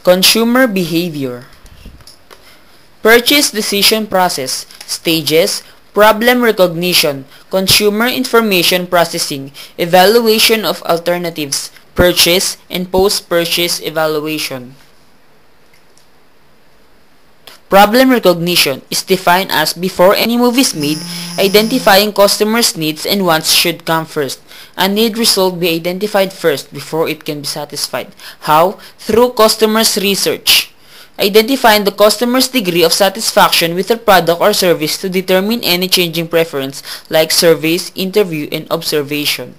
Consumer behavior. Purchase decision process, stages, problem recognition, consumer information processing, evaluation of alternatives, purchase, and post-purchase evaluation. Problem recognition is defined as before any move is made, identifying customers' needs and wants should come first. A need result be identified first before it can be satisfied. How? Through customers' research. Identifying the customer's degree of satisfaction with a product or service to determine any changing preference like surveys, interview, and observation.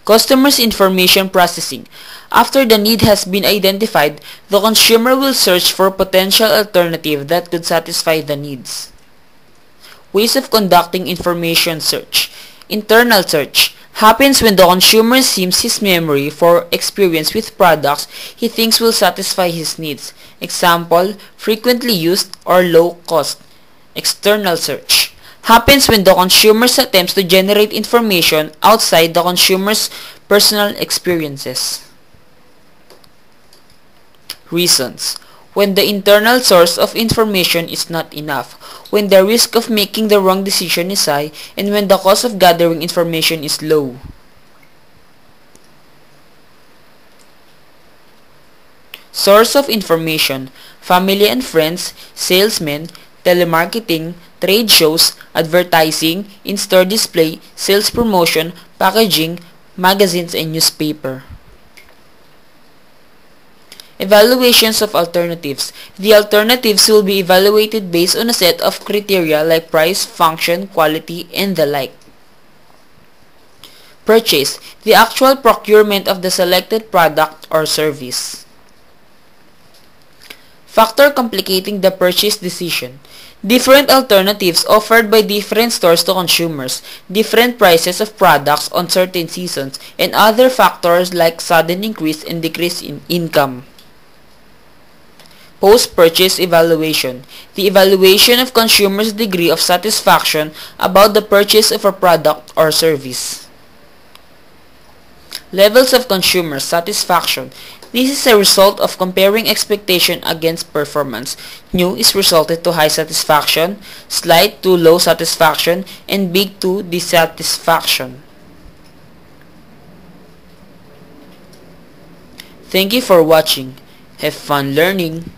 Customers' information processing. After the need has been identified, the consumer will search for potential alternative that could satisfy the needs. Ways of conducting information search. Internal search happens when the consumer seams his memory for experience with products he thinks will satisfy his needs. Example, frequently used or low cost. External search happens when the consumer attempts to generate information outside the consumer's personal experiences. Reasons. When the internal source of information is not enough, when the risk of making the wrong decision is high, and when the cost of gathering information is low. Source of information. Family and friends, salesmen, telemarketing, trade shows, advertising, in-store display, sales promotion, packaging, magazines, and newspaper. Evaluations of alternatives. The alternatives will be evaluated based on a set of criteria like price, function, quality, and the like. Purchase. The actual procurement of the selected product or service. Factor complicating the purchase decision. Different alternatives offered by different stores to consumers, different prices of products on certain seasons, and other factors like sudden increase and decrease in income. Post-purchase evaluation. The evaluation of consumers' degree of satisfaction about the purchase of a product or service. Levels of consumer satisfaction. This is a result of comparing expectation against performance. New is resulted to high satisfaction, slight to low satisfaction, and big to dissatisfaction. Thank you for watching. Have fun learning.